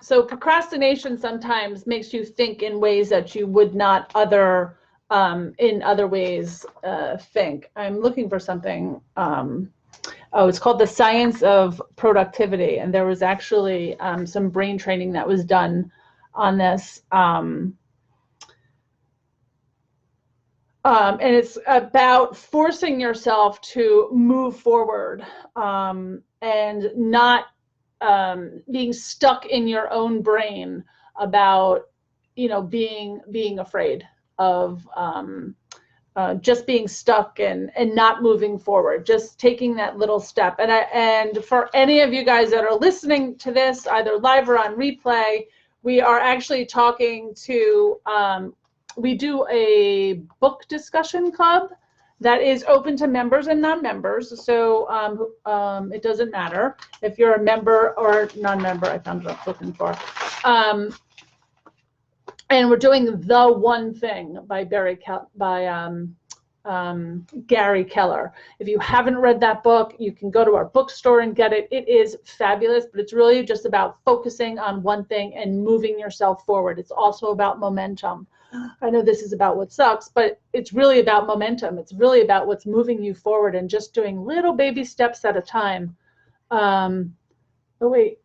So procrastination sometimes makes you think in ways that you would not in other ways think. I'm looking for something. Oh, it's called The Science of Productivity. And there was actually some brain training that was done on this. And it's about forcing yourself to move forward and not being stuck in your own brain about, being afraid of just being stuck and not moving forward, just taking that little step. And for any of you guys that are listening to this, either live or on replay, we are actually talking to, we do a book discussion club that is open to members and non-members. So it doesn't matter if you're a member or non-member. I found what I'm looking for. And we're doing The One Thing by Gary Keller. If you haven't read that book, you can go to our bookstore and get it. It is fabulous, but it's really just about focusing on one thing and moving yourself forward. It's also about momentum. I know this is about what sucks, but it's really about momentum. It's really about what's moving you forward and just doing little baby steps at a time. Oh wait,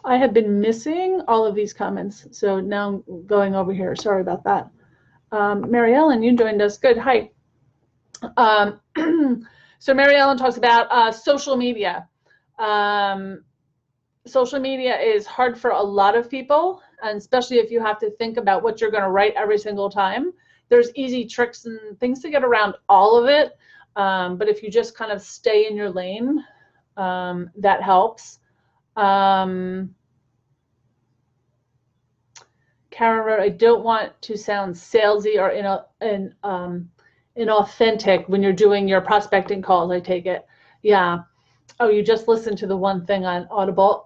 I have been missing all of these comments, so now I'm going over here. Sorry about that. Mary Ellen, you joined us. Good. Hi. So Mary Ellen talks about social media. Social media is hard for a lot of people, and especially if you have to think about what you're going to write every single time. There's easy tricks and things to get around all of it, but if you just kind of stay in your lane, that helps. Karen wrote, I don't want to sound salesy or inauthentic when you're doing your prospecting calls, I take it. Yeah. Oh, you just listened to The One Thing on Audible.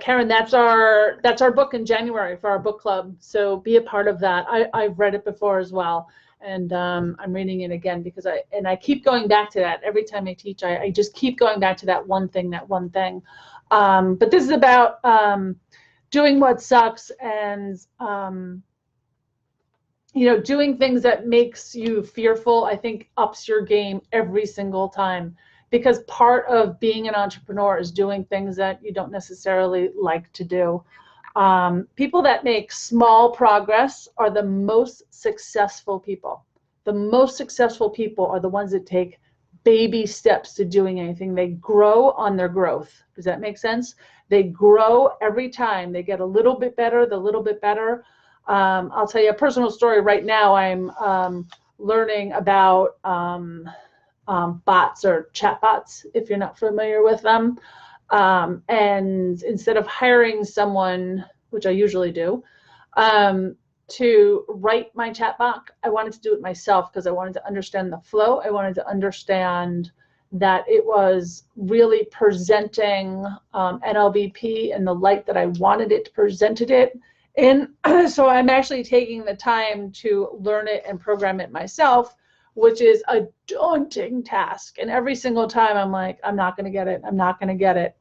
Karen, that's our book in January for our book club. So be a part of that. I've read it before as well. And I'm reading it again because I keep going back to that. Every time I teach, I just keep going back to that one thing. But this is about doing what sucks and, doing things that makes you fearful, I think ups your game every single time, because part of being an entrepreneur is doing things that you don't necessarily like to do. People that make small progress are the most successful people. The most successful people are the ones that take baby steps to doing anything. They grow on their growth. Does that make sense? They grow every time. They get a little bit better, I'll tell you a personal story right now. I'm learning about bots or chat bots, if you're not familiar with them. And instead of hiring someone, which I usually do, to write my chat bot, I wanted to do it myself because I wanted to understand the flow. I wanted to understand that it was really presenting NLBP in the light that I wanted it presented it in. So I'm actually taking the time to learn it and program it myself, which is a daunting task. And every single time I'm like, I'm not going to get it. I'm not going to get it.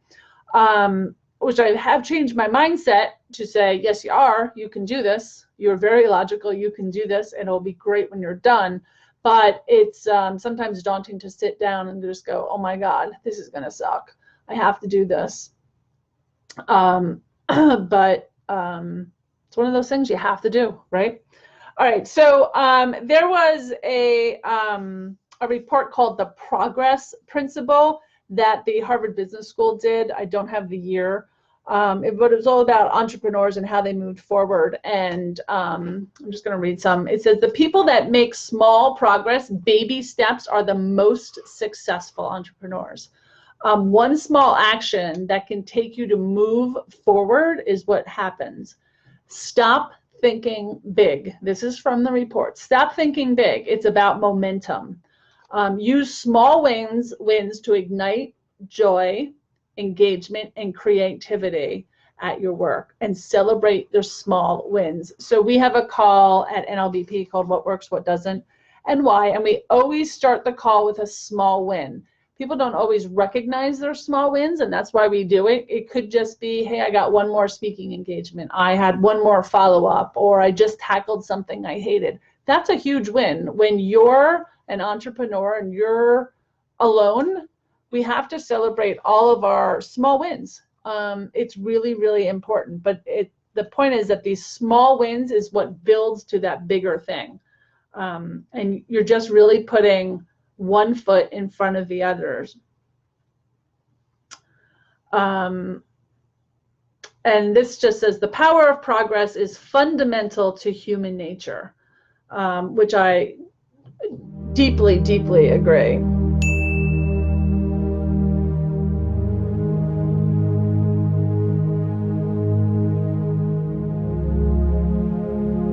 Which I have changed my mindset to say, yes, you are. You can do this. You're very logical. You can do this, and it'll be great when you're done. But it's sometimes daunting to sit down and just go, oh my God, this is going to suck. I have to do this. But it's one of those things you have to do, right? All right. So there was a report called the Progress Principle that the Harvard Business School did. I don't have the year, but it was all about entrepreneurs and how they moved forward. And I'm just going to read some. It says, the people that make small progress, baby steps, are the most successful entrepreneurs. One small action that can take you to move forward is what happens. Stop thinking big. This is from the report. Stop thinking big. It's about momentum. Use small wins to ignite joy, engagement, and creativity at your work, and celebrate their small wins. So we have a call at NLBP called What Works, What Doesn't, and Why. And we always start the call with a small win. people don't always recognize their small wins, and that's why we do it. It could just be, hey, I got one more speaking engagement. I had one more follow-up, or I just tackled something I hated. That's a huge win. When you're an entrepreneur and you're alone, we have to celebrate all of our small wins. It's really, really important. But the point is that these small wins is what builds to that bigger thing. And you're just really putting one foot in front of the others. And this just says the power of progress is fundamental to human nature, which I deeply, deeply agree.